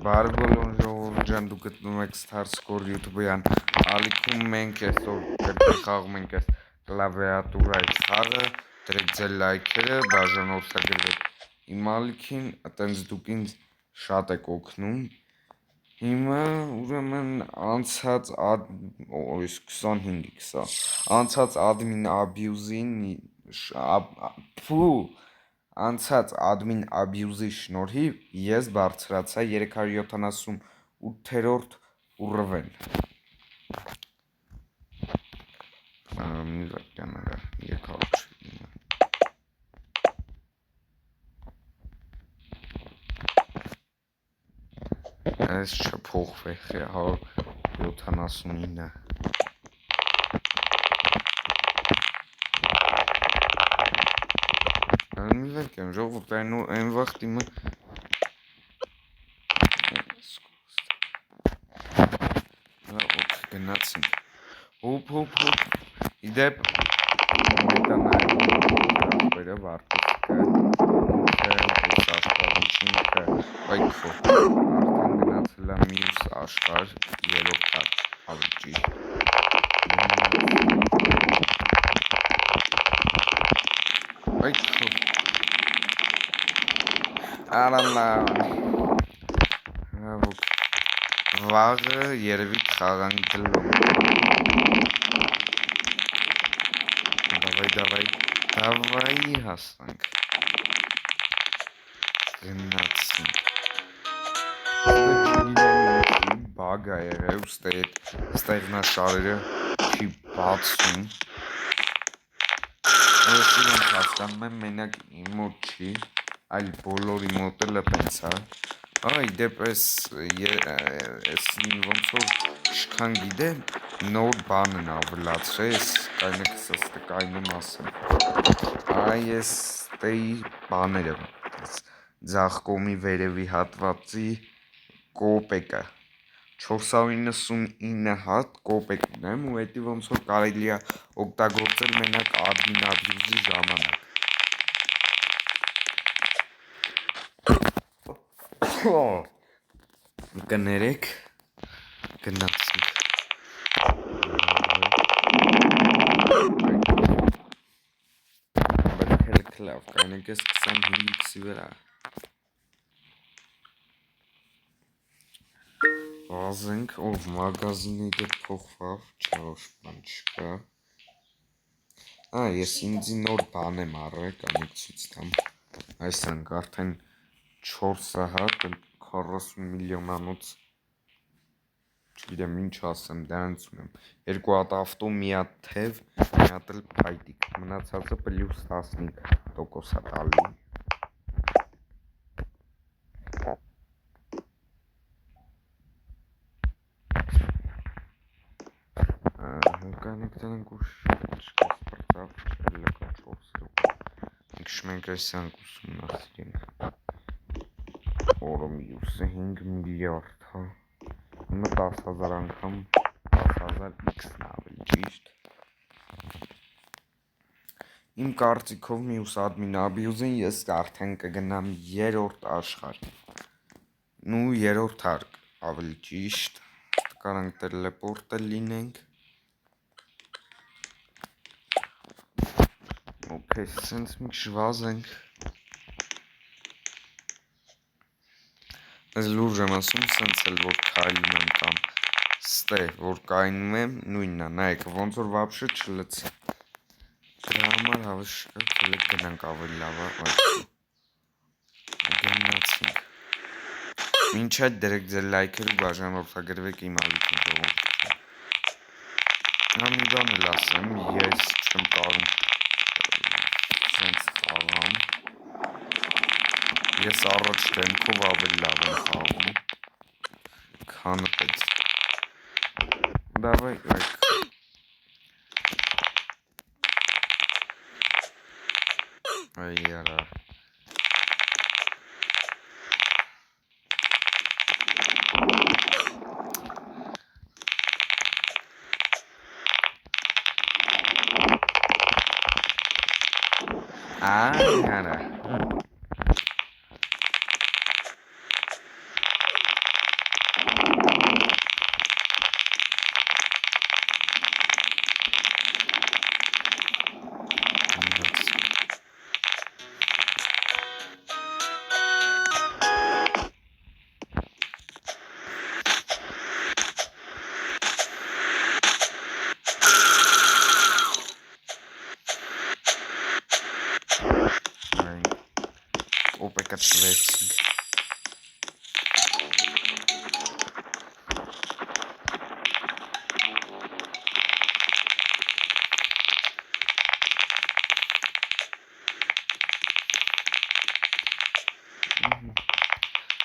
Բարև բոլոր ժողովուրդ ջան, դուք գտնում եք Starscore YouTube-յան ալիքում, մենք այսօր գրքեր խաղում ենք այս կլավիատուրայից խաղը, դրեք ձեր լայքերը, բաժանորդագրվեք իմ ալիքին, այտենց դուք ինձ շատ եք օգնում։ Հիմա ուրեմն անցած admin abuse-ին Անցած admin abuse-ի շնորհիվ ես բարձրացա 378-րդ ուռվեն։ Այս չփոխվի 179-ը։ Անմիվարկեմ, ժողովուրդ, այն վաղտ իմը գնացինք։ Հոպ, իդեպ մետանայրը վարտիսկը, այս աշխարհիչինքը, բայքո, արդեն գնացել է մյուս աշխարհ, երրորդ ավելի բայքո, արալան, վաղը երևի կխաղանք դլում։ Դավայի հասանք։ Գնացինք։ Բագ է եղել, ստեղնաշարերը չի բացում։ Այսինքն հասկանում եմ մենակ իմ մոտ չի, այլ բոլորի մոտ էլ էպես է։ Իդեպ ոնց որ ինչքան գիտեմ, նոր բան են ավելացրել, կայնեք ստկայնում ասեմ։ Այս տեի բաները, ձախ կողմի վերևի հատվածի կոպեկը, 499 հատ կոպեկ ունեմ ու էդի ոնց որ կարելի է օգտագործել մենակ admin abuse-ի ժամանակ։ Կներեք, գնացինք։ Բայց լավ, կայնեք ես 25x-ի վրա։ Վազենք, մագազինը իդեպ փոխվավ, չորոշ բան չկա։ Ես ինձի նոր բան եմ առել, կանեք ցույց տամ։ Այսինք արդեն 4 հատ 40 միլիոնանոց, չգիտեմ ինչ ասեմ, դրանց ունեմ։ 2 հատ ավտո, մի հատ թև, մի հատ էլ փայտիկ, մնացածը +15% է տալի։ Կանեք դրանք ուշ չկասպրծավ, չելեկա 4 մենք այսյանք ուսումնասիրենք, որը մյուսը 5 միլիարդ, հիմը 10,000 անգամ 10,000x-ն ավելի ճիշտ։ Իմ կարծիքով մյուս admin abuse-ին ես արդեն կգնամ երրորդ աշխարհ, նու երրորդ հարկ ավելի ճիշտ, կարանք տելեպորտը լինենք։ Okay, սենց մի շվազենք։ Ես լուրջ եմ ասում, սենց էլ որ քայլում եմ կամ ստե, որ կայնում եմ, նույնն է, նայեք, ոնց որ վաբշե չլցի։ Դրա համար հավշկա, թելեք գնանք ավելի լավ է, գնացինք։ Մինչ այդ դրեք ձեր լայքեր ու բաժանորդագրվեք իմ ալիքին ժողովուրդ։ Մի բան էլ ասեմ, ես չեմ կարում սենց խաղամ, ես առաջ դեմքով ավելի լավ եմ խաղում, քանը պես։ Դավայ, այ արա։ Արա։ կտրվեցինք։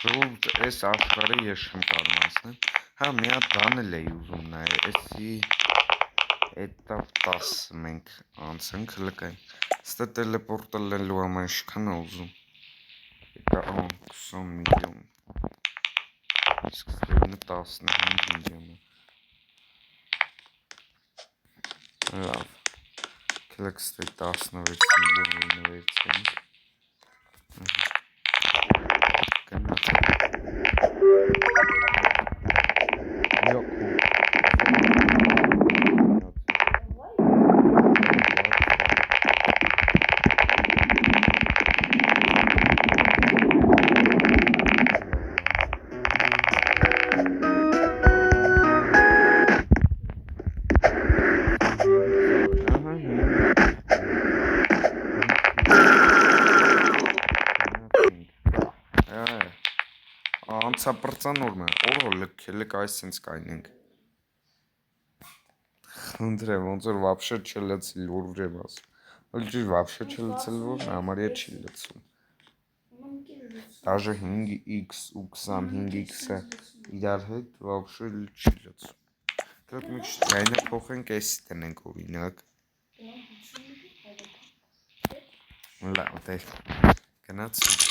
Ժողովուրդ, այս աշխարհը ես չեմ կարող անցնել։ Հա, մի հատ բան էլ էի ուզում նայել, էսի էտա 10 մենք անցանք, լկային։ Ստե տելեպորտալելու համար ինչքան է ուզում։ Եկա 20 միլիոն։ Իսկ ստեյնը 15 միլիոն է։ Լավ։ Կլեք ստեյ 16 միլիոն վերցենք։ Անցապրծանորմ է, օրը լք այսինց կայնենք։ Խնդրեմ, ոնց որ вообще չլցիլ, որ ուժեմ ասում։ Լճի вообще չլցել, որ համարյա չի լցում։ Даже 5x ու 25x-ը իրար հետ вообще չի լցում։ Դեռ մի քիչ ձայնը փոխենք, էսի տնենք օրինակ։ Լավ, դեր գնացինք։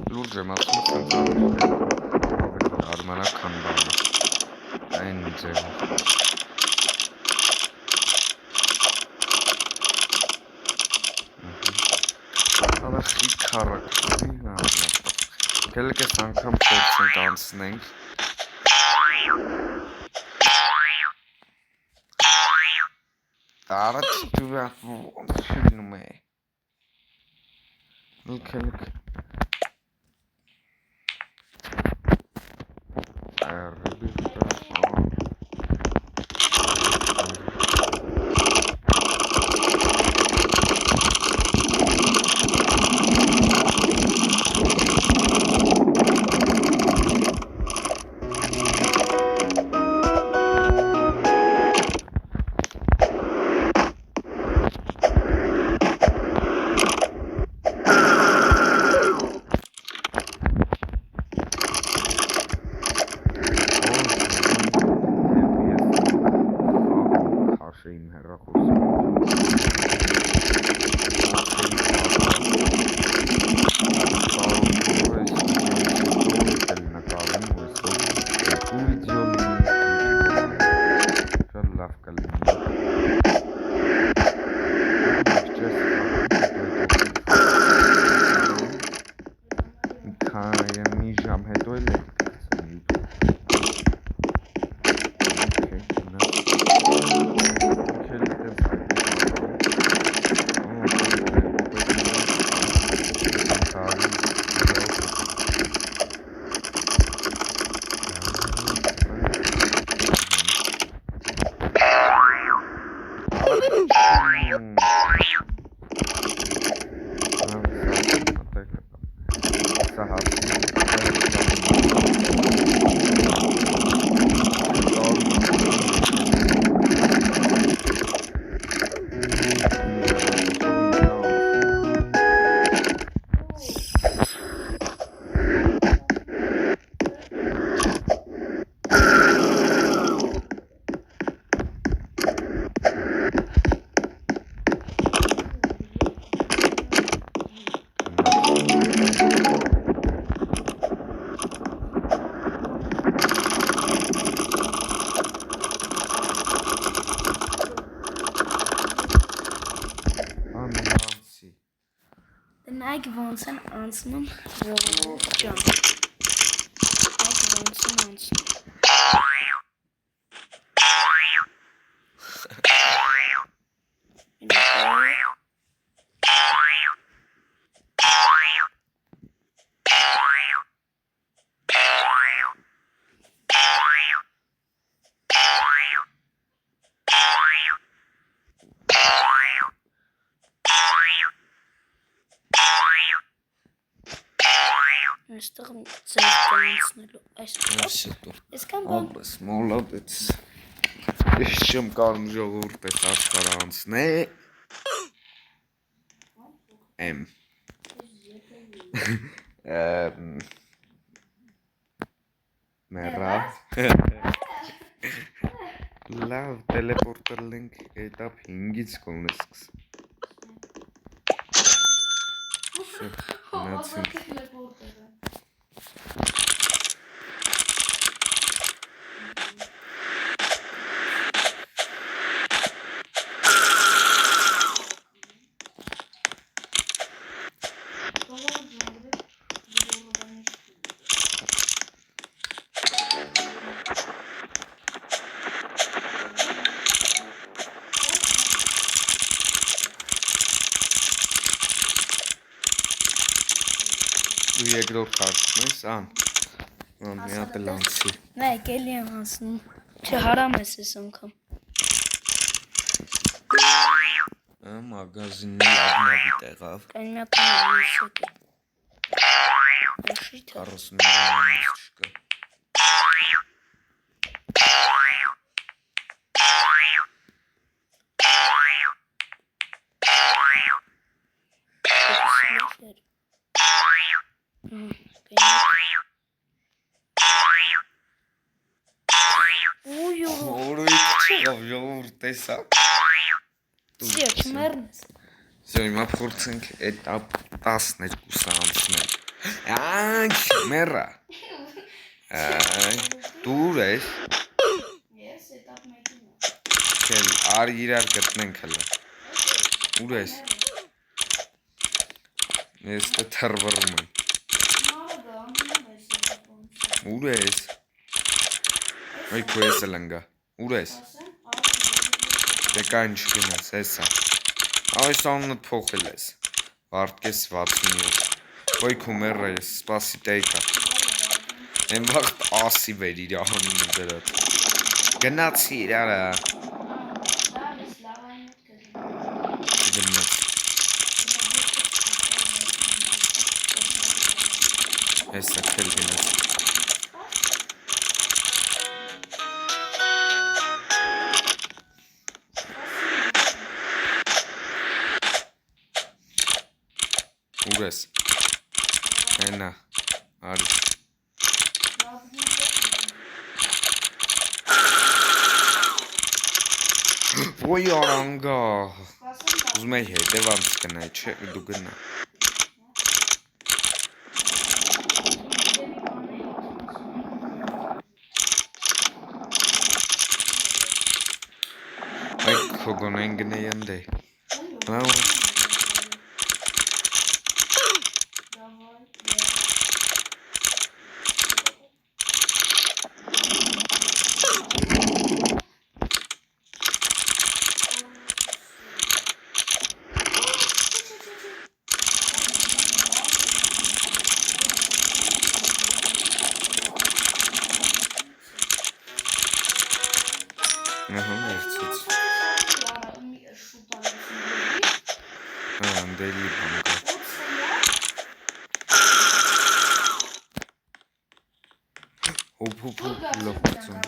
Լուրջ եմ ասում, արմանական բան է, այն ձև։ Ալա խիտ քարակ, կելք ես անգամ փորձենք անցնենք։ Տարած դուվա ոնց շինում է։ Կելք Նայք ոնց են անցնում ժողովուրդ ջան։ Նայք ոնց են անցնում։ Այստեղ ձեր կանցնելու այսքան բան Աբս մոլոդեց ես չեմ կարում ժողովուրդ պես աշխարհ անցնել եմ Մեռա լավ տելեպորտել ենք էտապ 5-ից կողմից սկսեմ Դու երկրորդ հարցն ես, մի հատ էլ անցի Նայք էլի եմ անցնում Չհարամ ես ես անգամ Մագազինն էլ ադնավի տեղավ Կան մի հատ անշոտ է 40 միլիոն չկա ժողովուրդ տեսա Սիրո չմեռնես Սյո հիմա փորձենք էտապ 12-ը անցնել Մեռա Դուր ես Ես էտապ 1-ին Քել արի իրար գտնենք հլը Ուր ես Ես դե թրվռում եմ Ուր ես Ոյ քո ես էլ ընգա Ուր ես Դե կան չգնաս հեսա Այս անունդ փոխել ես Վարդկես 67 Ոյ քո մեռա ես սպասի տեյքա Են վաղտ ասի վեր իր անունը դրած Գնացի իրարը Գնաց Հեսա քել գնաց Ուր ես Հենա արի Ոյ արանգա Ուզում էի հետևանց գնայի չէ դու գնա Այ քո գոնեն գնեի ընդե վերցից Անդելի բանկա Հոպ լոպցում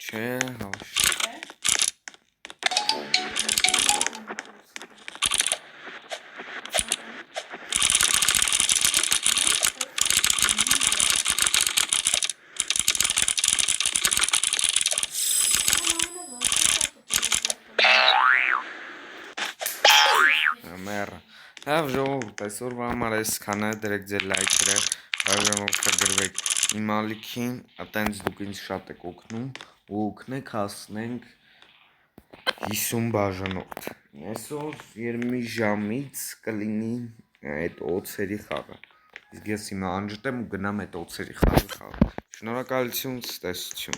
Չէ հավաշ Լավ ժողովուրդ, այսօրվա համար այսքանը, դրեք ձեր լայքերը, բաժանորդագրվեք իմ ալիքին, այտենց դուք ինձ շատ եք օգնում, ու օգնեք հասնենք 50 բաժանորդ։ Այսօր երմի ժամից կլինի այդ օծերի խաղը։ Իսկ ես հիմա անջտեմ ու գնամ այդ օծերի խաղը խաղալ։ Շնորհակալություն, տեսություն։